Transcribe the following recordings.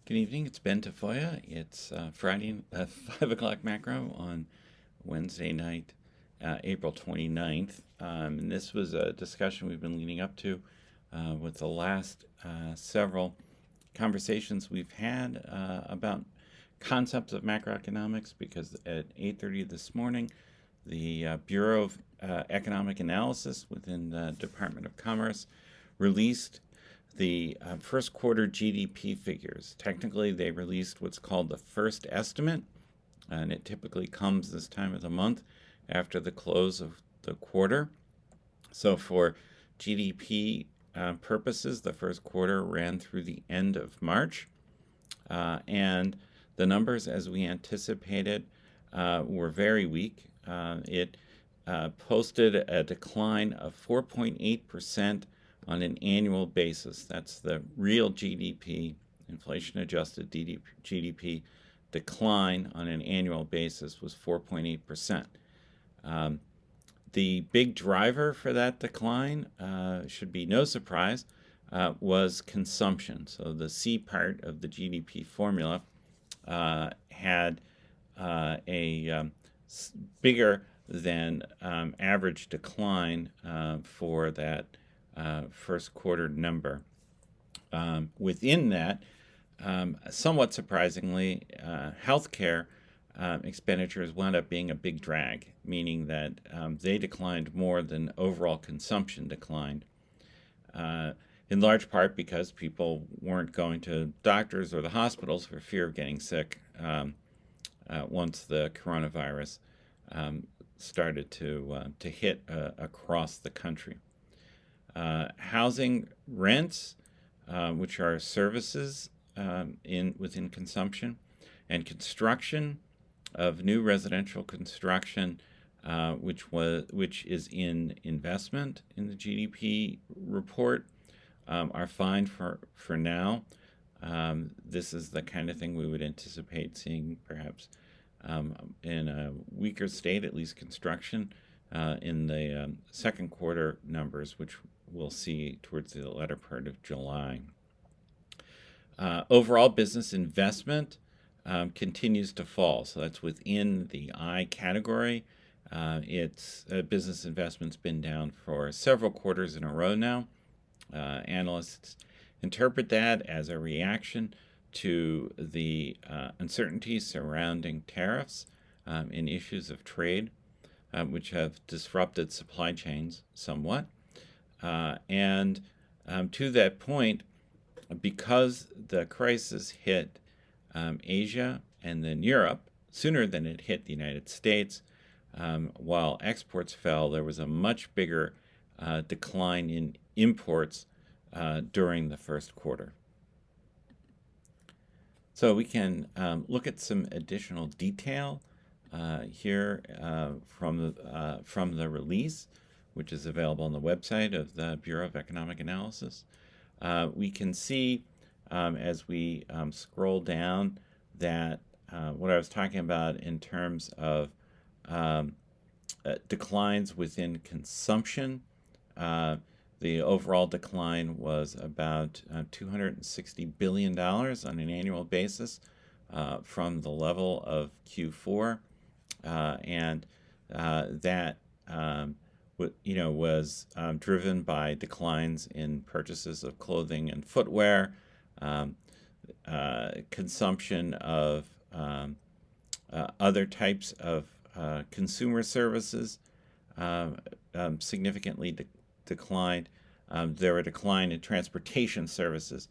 Good evening. It's Ben Tafoya. It's Friday, 5 o'clock macro on Wednesday night, April 29th. And this was a discussion we've been leading up to with the last several conversations we've had about concepts of macroeconomics, because at 8:30 this morning, the Bureau of Economic Analysis within the Department of Commerce released the first quarter GDP figures. Technically, they released what's called the first estimate, and it typically comes this time of the month after the close of the quarter. So for GDP purposes, the first quarter ran through the end of March, and the numbers, as we anticipated, were very weak. It posted a decline of 4.8% on an annual basis. That's the real GDP, inflation adjusted GDP decline on an annual basis was 4.8%. The big driver for that decline, should be no surprise, was consumption. So the C part of the GDP formula had a bigger than average decline for that first quarter number. Within that, somewhat surprisingly, healthcare expenditures wound up being a big drag, meaning that they declined more than overall consumption declined, in large part because people weren't going to doctors or the hospitals for fear of getting sick once the coronavirus started to hit across the country. Housing rents, which are services within consumption, and construction of new residential construction, which is in investment in the GDP report, are fine for now. This is the kind of thing we would anticipate seeing perhaps in a weaker state, at least construction, in the second quarter numbers, which we'll see towards the latter part of July. Overall business investment continues to fall. So that's within the I category. It's business investment's been down for several quarters in a row now. Analysts interpret that as a reaction to the uncertainties surrounding tariffs and issues of trade, which have disrupted supply chains somewhat. And to that point, because the crisis hit Asia and then Europe sooner than it hit the United States, while exports fell, there was a much bigger decline in imports during the first quarter. So we can look at some additional detail here from the release, which is available on the website of the Bureau of Economic Analysis. We can see as we scroll down that what I was talking about in terms of declines within consumption, the overall decline was about $260 billion on an annual basis from the level of Q4, and that was driven by declines in purchases of clothing and footwear, consumption of other types of consumer services significantly declined. There were a decline in transportation services,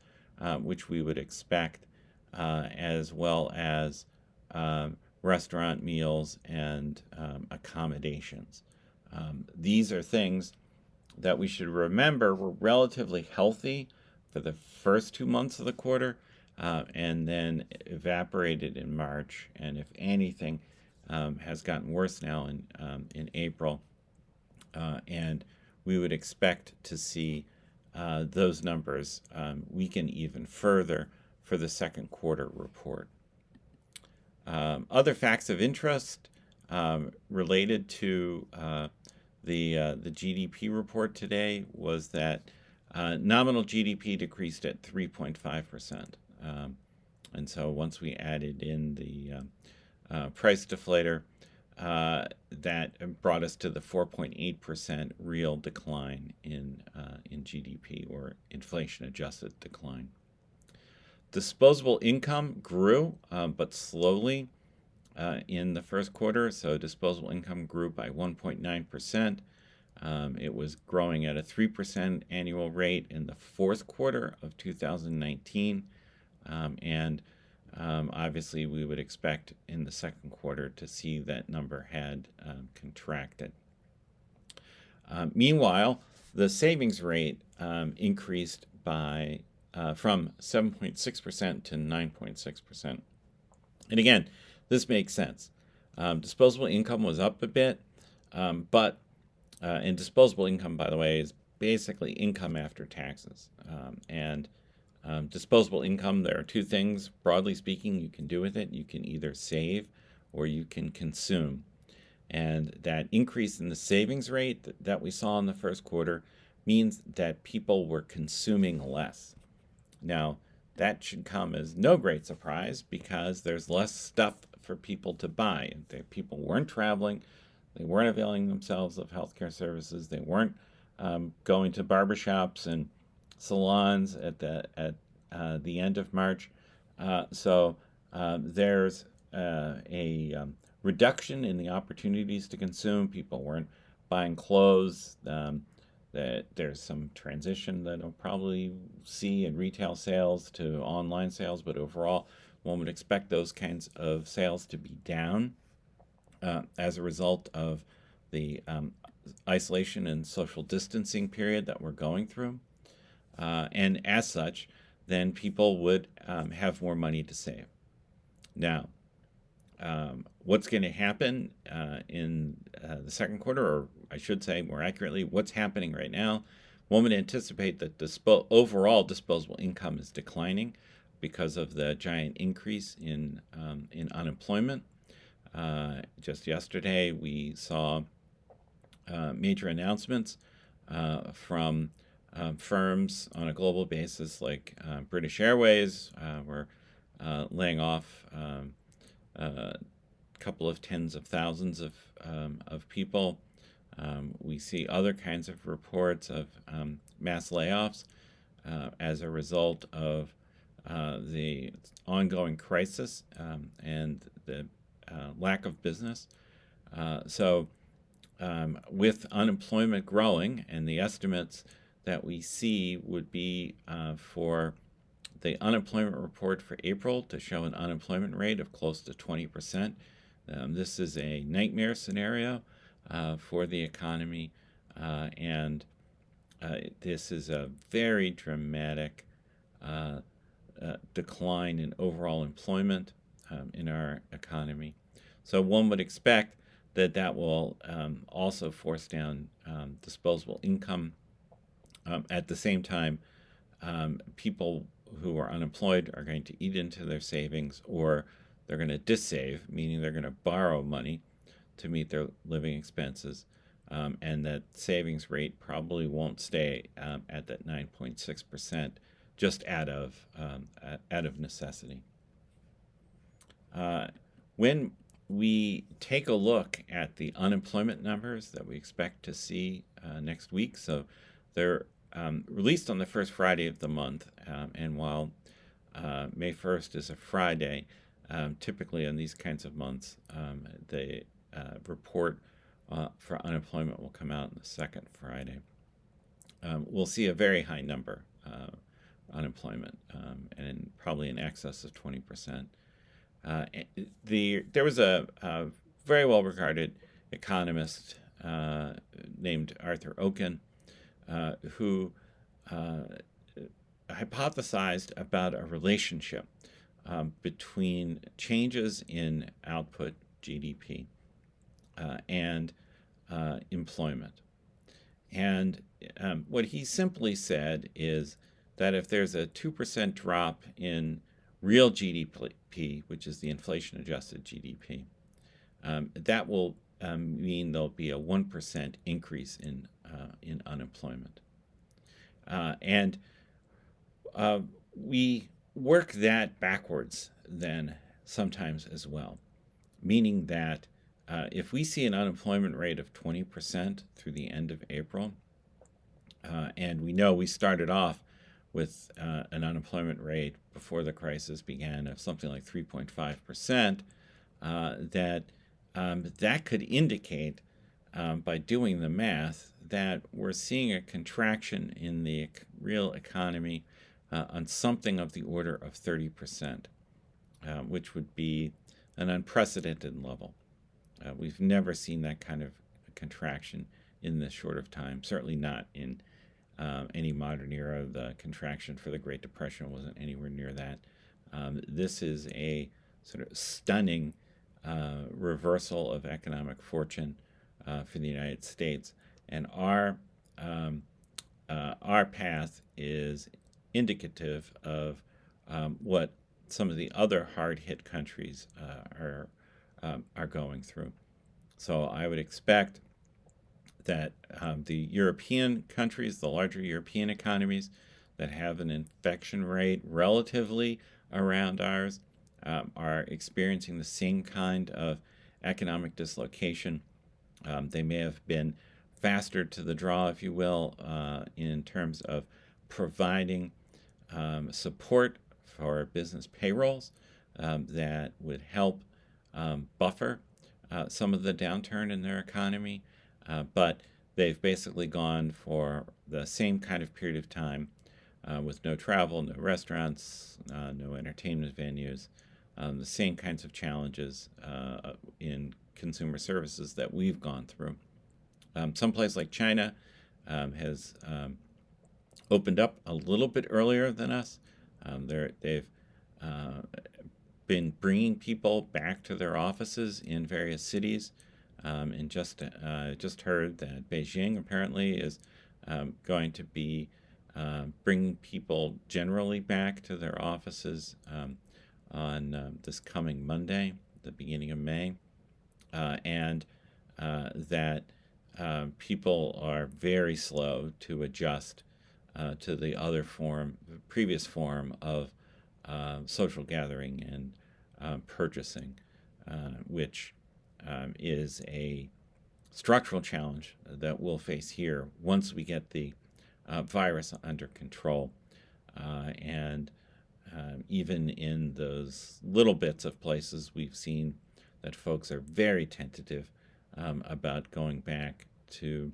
which we would expect, as well as restaurant meals and accommodations. These are things that we should remember were relatively healthy for the first 2 months of the quarter, and then evaporated in March, and if anything, has gotten worse now in April, and we would expect to see those numbers weaken even further for the second quarter report. Other facts of interest related to the GDP report today was that nominal GDP decreased at 3.5%. And so once we added in the price deflator, that brought us to the 4.8% real decline in GDP, or inflation-adjusted decline. Disposable income grew, but slowly in the first quarter. So disposable income grew by 1.9%. It was growing at a 3% annual rate in the fourth quarter of 2019. And obviously, we would expect in the second quarter to see that number had contracted. Meanwhile, the savings rate increased by from 7.6% to 9.6%. And again, this makes sense. Disposable income was up a bit, but and disposable income, by the way, is basically income after taxes. And disposable income, there are two things, broadly speaking, you can do with it. You can either save or you can consume. And that increase in the savings rate that we saw in the first quarter means that people were consuming less. Now, that should come as no great surprise because there's less stuff for people to buy. People weren't traveling. They weren't availing themselves of healthcare services. They weren't going to barbershops and salons at the end of March. So there's a reduction in the opportunities to consume. People weren't buying clothes. That there's some transition that I'll probably see in retail sales to online sales, but overall, one would expect those kinds of sales to be down as a result of the isolation and social distancing period that we're going through. And as such, then people would have more money to save. Now, what's going to happen in the second quarter, or I should say more accurately, what's happening right now? One would anticipate that overall disposable income is declining because of the giant increase in unemployment. Just yesterday, we saw major announcements from firms on a global basis, like British Airways. We're laying off a couple of tens of thousands of people. We see other kinds of reports of mass layoffs as a result of the ongoing crisis and the lack of business. So with unemployment growing, and the estimates that we see would be for the unemployment report for April to show an unemployment rate of close to 20%. This is a nightmare scenario for the economy, and this is a very dramatic decline in overall employment in our economy. So one would expect that will also force down disposable income. At the same time, people who are unemployed are going to eat into their savings, or they're going to dissave, meaning they're going to borrow money to meet their living expenses, and that savings rate probably won't stay at that 9.6% just out of necessity. When we take a look at the unemployment numbers that we expect to see next week, so they're released on the first Friday of the month, and while May 1st is a Friday, typically in these kinds of months, the report for unemployment will come out on the second Friday. We'll see a very high number unemployment, and probably in excess of 20%. There was a very well-regarded economist named Arthur Okun who hypothesized about a relationship between changes in output, GDP, and employment. And what he simply said is that if there's a 2% drop in real GDP, which is the inflation-adjusted GDP, that will mean there'll be a 1% increase in unemployment. And we work that backwards then sometimes as well, meaning that if we see an unemployment rate of 20% through the end of April, and we know we started off with an unemployment rate before the crisis began of something like 3.5%, that could indicate, by doing the math, that we're seeing a contraction in the real economy on something of the order of 30%, which would be an unprecedented level. We've never seen that kind of contraction in this short of time, certainly not in any modern era. The contraction for the Great Depression wasn't anywhere near that. This is a sort of stunning reversal of economic fortune for the United States, and our path is indicative of what some of the other hard-hit countries are going through. So I would expect that the European countries, the larger European economies that have an infection rate relatively around ours, are experiencing the same kind of economic dislocation. They may have been faster to the draw, if you will, in terms of providing support for business payrolls that would help buffer some of the downturn in their economy. But they've basically gone for the same kind of period of time with no travel, no restaurants, no entertainment venues, the same kinds of challenges in consumer services that we've gone through. Some place like China has opened up a little bit earlier than us. They've been bringing people back to their offices in various cities. And just heard that Beijing apparently is going to be bringing people generally back to their offices on this coming Monday, the beginning of May, and that people are very slow to adjust to the previous form of social gathering and purchasing, which is a structural challenge that we'll face here once we get the virus under control. And even in those little bits of places, we've seen that folks are very tentative about going back to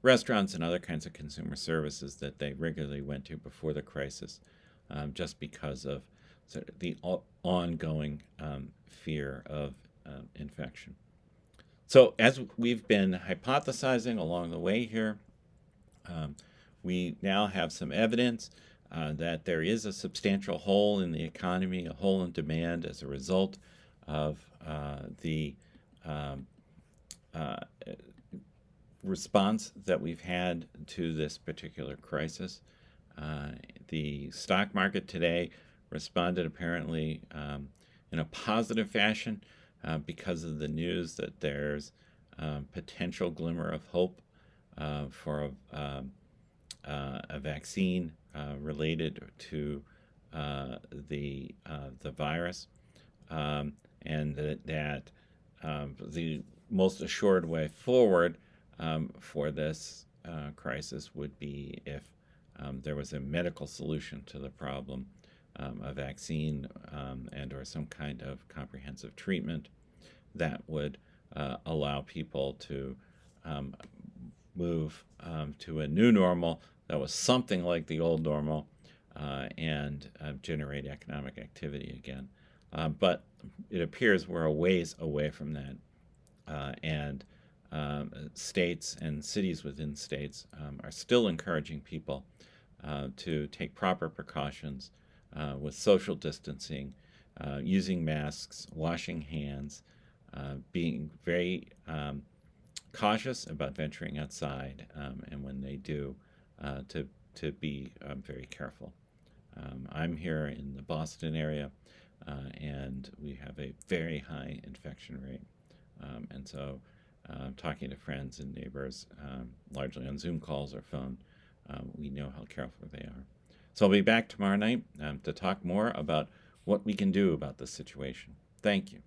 restaurants and other kinds of consumer services that they regularly went to before the crisis, just because of sort of the ongoing fear of infection. So as we've been hypothesizing along the way here, we now have some evidence that there is a substantial hole in the economy, a hole in demand as a result of the response that we've had to this particular crisis. The stock market today responded apparently in a positive fashion because of the news that there's potential glimmer of hope for a vaccine related to the virus, and that the most assured way forward for this crisis would be if there was a medical solution to the problem, a vaccine and or some kind of comprehensive treatment that would allow people to move to a new normal that was something like the old normal and generate economic activity again. But it appears we're a ways away from that. And states and cities within states are still encouraging people to take proper precautions with social distancing, using masks, washing hands, being very cautious about venturing outside, and when they do, to be very careful. I'm here in the Boston area, and we have a very high infection rate. And so talking to friends and neighbors, largely on Zoom calls or phone, we know how careful they are. So I'll be back tomorrow night to talk more about what we can do about this situation. Thank you.